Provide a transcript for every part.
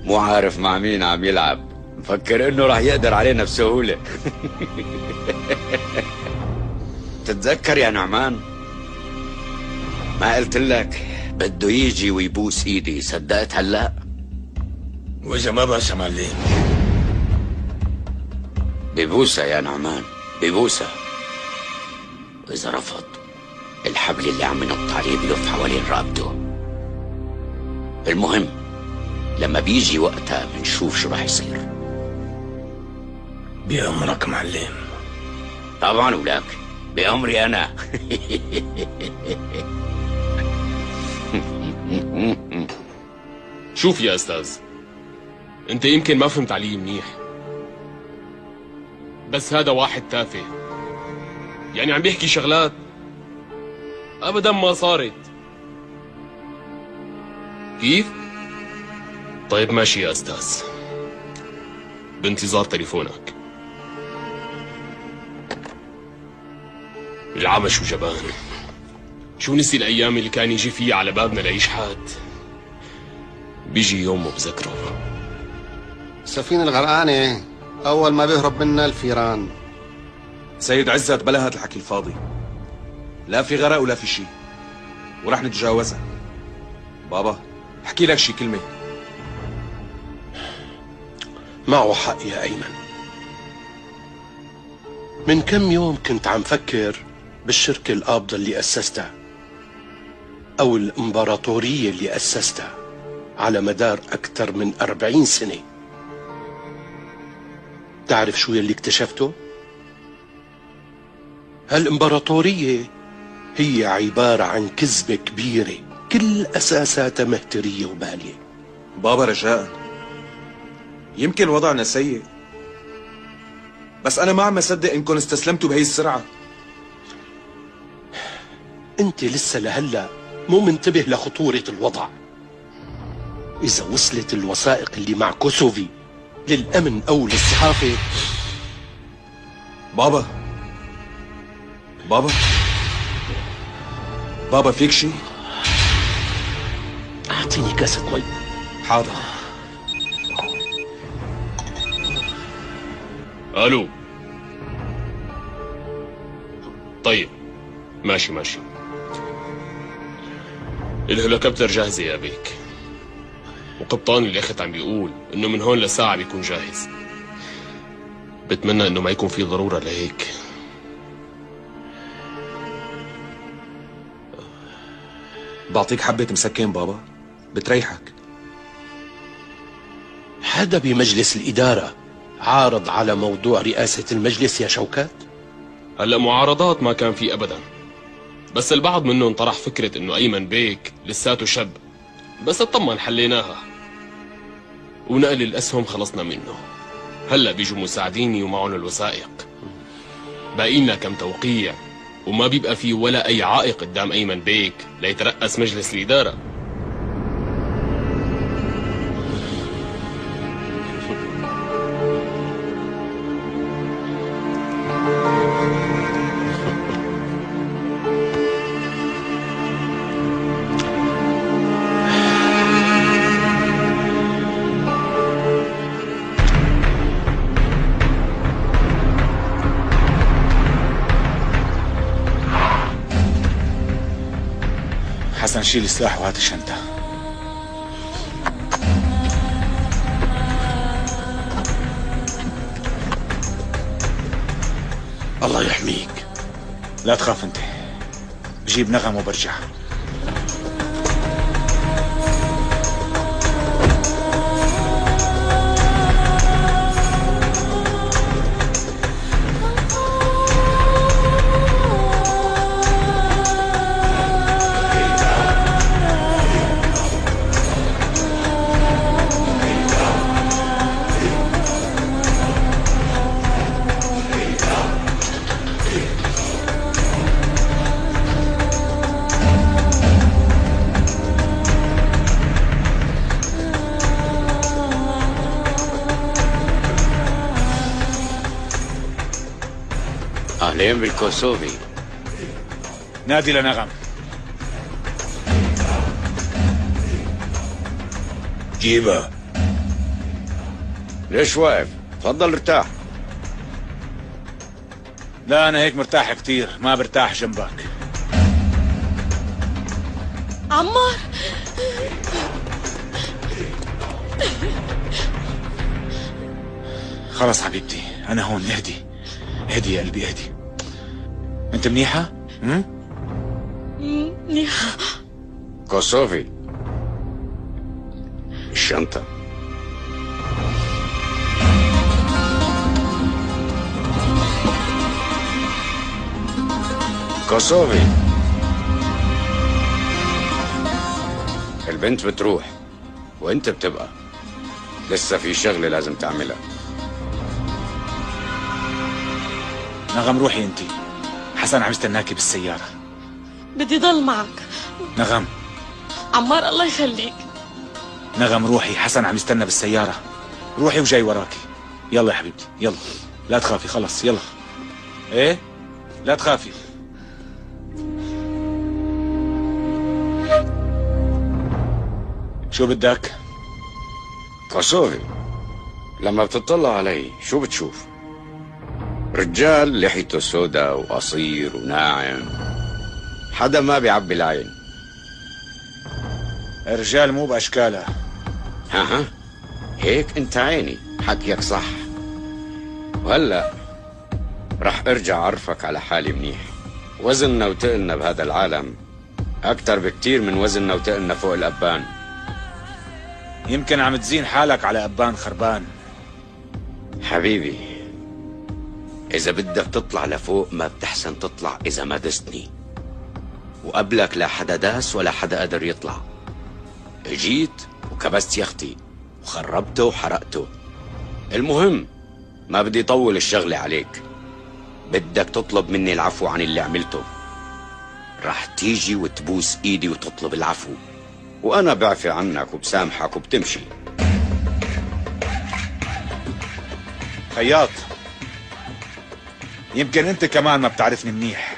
مو عارف مع مين عم يلعب، مفكر انه راح يقدر علينا بسهولة. تتذكر يا نعمان ما قلت لك بده يجي ويبوس ايدي؟ صدقت هلا؟ واذا ما بس يا معلم؟ ببوسة يا نعمان، ببوسة. واذا رفض الحبل اللي عم ينط عليه بلف حوالين رقبته. المهم لما بيجي وقتها بنشوف شو راح يصير. بأمرك معلم. طبعا ولك بأمري أنا. شوف يا أستاذ، أنت يمكن ما فهمت علي منيح، بس هذا واحد تافه، يعني عم بيحكي شغلات أبدا ما صارت. كيف؟ طيب ماشي يا أستاذ، بانتظار تليفونك. العمش وجبان، شو نسي الأيام اللي كان يجي فيها على بابنا ليشحات؟ بيجي يوم وبذكره. السفينة الغرقانة أول ما بيهرب منا الفيران. سيد عزت بلا هات الحكي الفاضي، لا في غرق ولا في شيء، ورح نتجاوزها. بابا احكي لك شي كلمة. معه حق يا أيمن. من كم يوم كنت عم فكر بالشركة القابضة اللي أسستها، أو الإمبراطورية اللي أسستها على مدار أكثر من 40 سنة. تعرف شو يلي اكتشفته؟ هالإمبراطورية هي عبارة عن كذبة كبيرة كل أساساتها مهترية وبالية. بابا رجاء، يمكن وضعنا سيء، بس أنا ما عم أصدق إنكم استسلمتوا بهي السرعة. أنت لسه لهلأ مو منتبه لخطورة الوضع. إذا وصلت الوثائق اللي مع كوسوفي للأمن أو للصحافة. بابا بابا بابا فيك شي؟ أعطيني كاسة مي. حاضر. ألو. طيب ماشي. الهليكوبتر جاهزة يا بيك، وقبطان اليخت عم بيقول انه من هون لساعة بيكون جاهز. بتمنى انه ما يكون في ضرورة لهيك. بعطيك حبة مسكين بابا بتريحك. حدا بمجلس الإدارة عارض على موضوع رئاسة المجلس يا شوكات؟ هلا معارضات ما كان في ابدا، بس البعض منهم طرح فكرة انه ايمن بيك لساته شاب، بس اطمن حليناها، ونقل الاسهم خلصنا منه. هلا بيجوا مساعديني ومعهم الوثائق، باقي لنا كم توقيع، وما بيبقى في ولا اي عائق قدام ايمن بيك ليترأس مجلس الإدارة. حسن شيل السلاح وهات الشنطة. الله يحميك. لا تخاف انت، بجيب نغم وبرجع. أهلين بالكوسوفي. نادي لنغم. جيبها. ليش واقف؟ تفضل ارتاح. لا أنا هيك مرتاح كتير، ما برتاح جنبك. عمار، خلص حبيبتي أنا هون، اهدي اهدي يا قلبي اهدي. أنت منيحة؟ منيحة. كوسوفي، الشنطة. كوسوفي، البنت بتروح وانت بتبقى. لسه في شغلة لازم تعملها. نغم روحي انت، حسن عم يستناكي بالسيارة. بدي ضل معك. نغم. عمار الله يخليك. نغم روحي، حسن عم يستنى بالسيارة. روحي وجاي وراكي. يلا يا حبيبتي يلا، لا تخافي خلص يلا. ايه لا تخافي. شو بدك؟ كوسوفي، لما بتطلع علي شو بتشوف؟ رجال لحيته سودا وقصير وناعم، حدا ما بيعبي العين. الرجال مو بأشكالها. ها هيك انت عيني، حكيك صح. وهلا رح ارجع اعرفك على حالي منيح. وزننا وتقلنا بهذا العالم اكتر بكتير من وزننا وتقلنا فوق الابان. يمكن عم تزين حالك على أبان خربان. حبيبي، إذا بدك تطلع لفوق ما بتحسن تطلع إذا ما دستني. وقبلك لا حدا داس ولا حدا قدر يطلع. اجيت وكبست يختي وخربته وحرقته. المهم ما بدي طول الشغلة عليك. بدك تطلب مني العفو عن اللي عملته. رح تيجي وتبوس ايدي وتطلب العفو، وانا بعفي عنك وبسامحك وبتمشي. خياط، يمكن انت كمان ما بتعرفني منيح.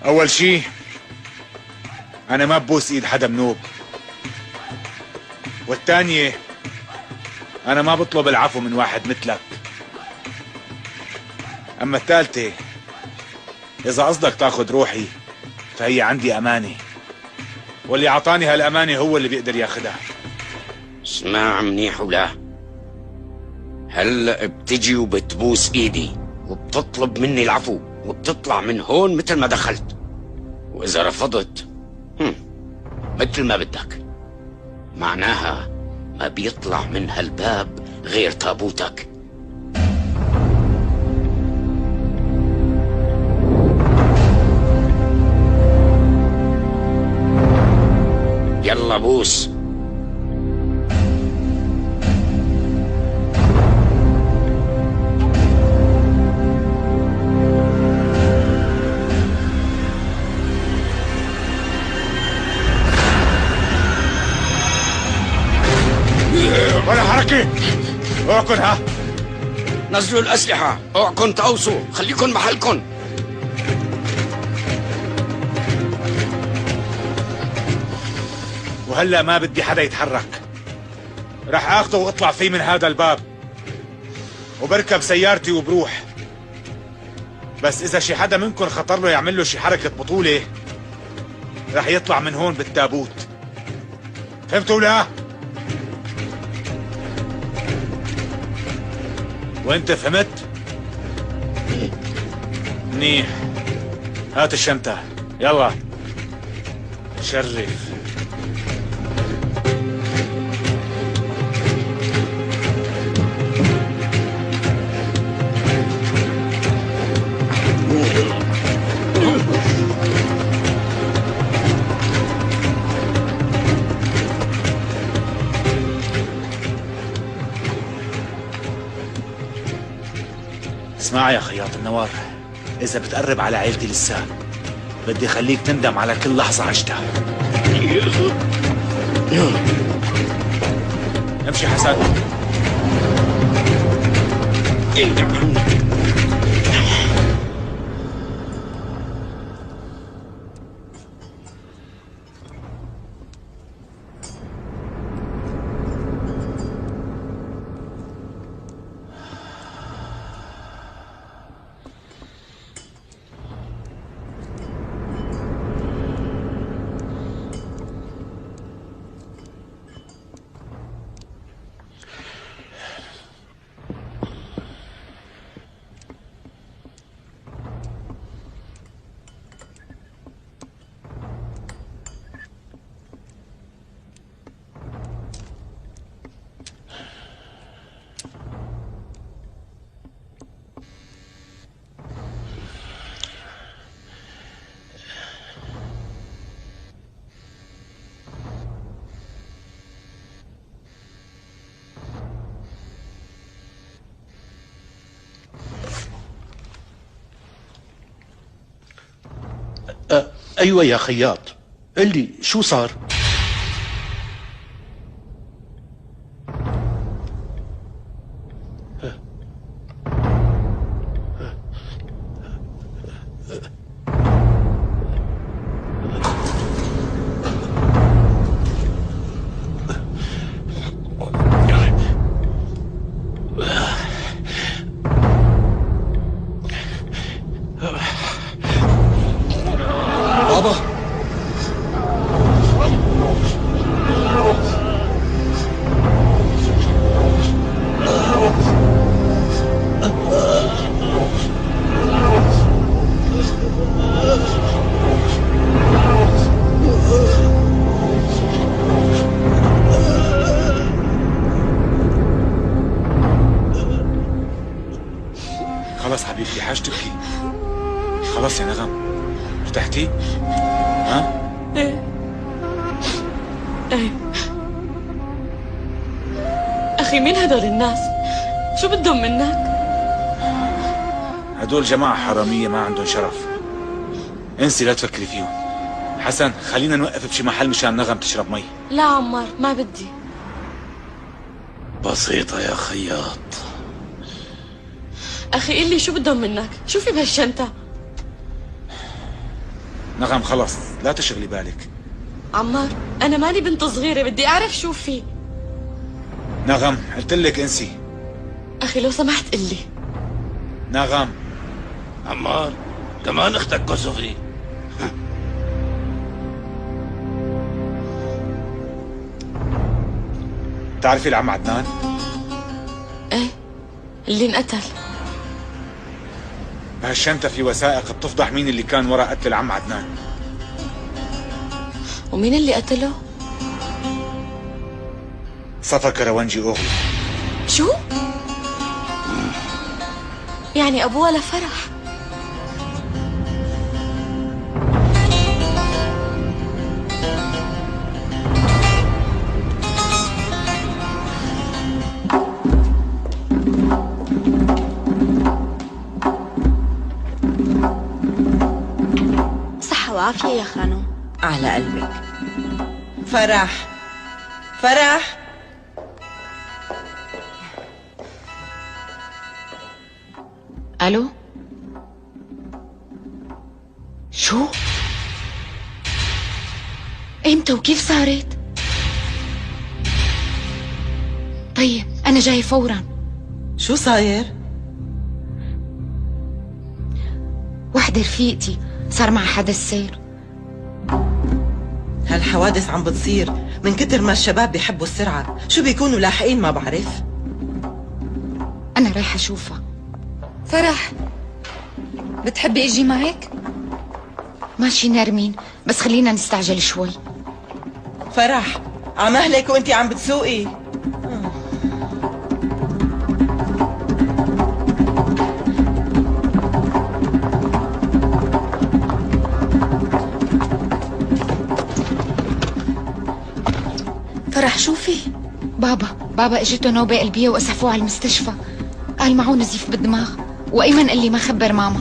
اول شي انا ما ببوس ايد حدا منوب، والتانية انا ما بطلب العفو من واحد مثلك. اما الثالثة، اذا قصدك تاخد روحي فهي عندي امانة، واللي اعطاني هالامانة هو اللي بيقدر ياخدها. اسمع منيح ولا هلا بتجي وبتبوس ايدي وبتطلب مني العفو وبتطلع من هون مثل ما دخلت. واذا رفضت مثل ما بدك، معناها ما بيطلع من هالباب غير تابوتك. يلا بوس. ولا حركة، اعكن ها. نزلوا الأسلحة، اوعكن تقوصوا، خليكن محلكن. وهلا ما بدي حدا يتحرك. رح اخذه واطلع فيه من هذا الباب وبركب سيارتي وبروح. بس اذا شي حدا منكم خطر له يعمل له شي حركة بطولة رح يطلع من هون بالتابوت. فهمتوا لا؟ وانت فهمت؟ منيح، هات الشنطة يلا. شرف. اسمع يا خياط النوار، إذا بتقرب على عيلتي لسه بدي خليك تندم على كل لحظة عشتها. امشي حسن. أيوة يا خياط، قل لي شو صار؟ بابا خلاص حبيبتي حاج تبكي. خلاص يا نغم، ارتحتي؟ ها؟ ايه ايه. اخي مين هدول الناس؟ شو بدهم منك؟ هدول جماعة حرامية ما عندهم شرف. انسي لا تفكري فيهم. حسن خلينا نوقف بشي محل مشان نغم تشرب مي. لا عمار ما بدي. بسيطة يا خياط. اخي قل لي شو بدهم منك؟ شو في بهالشنطة؟ نغم خلص لا تشغلي بالك. عمار انا مالي بنت صغيرة، بدي اعرف شو في. نغم قلت لك انسي. اخي لو سمحت قل لي. نغم. عمار كمان اختك كوسوفي. بتعرفي العم عدنان؟ ايه اللي انقتل. بهالشنطة في وثائق بتفضح مين اللي كان وراء قتل العم عدنان. ومين اللي قتله؟ صفا كروانجي أغلى. شو؟ يعني ابوها لفرح. صحة وعافية يا خانم. على قلبك. فرح فرح. الو، شو؟ امتى وكيف صارت؟ طيب انا جاي فورا. شو صاير؟ وحدة رفيقتي صار معها حدث سير. هالحوادث عم بتصير من كتر ما الشباب بيحبوا السرعة، شو بيكونوا لاحقين ما بعرف. انا رايحة اشوفها. فرح بتحبي اجي معك؟ ماشي نرمين، بس خلينا نستعجل شوي. فرح عمهلك وانتي عم بتسوقي. فرح شو في؟ بابا اجته نوبة قلبية واسعفوه على المستشفى. قال معه نزيف بالدماغ، وايمن قال لي ما خبر ماما.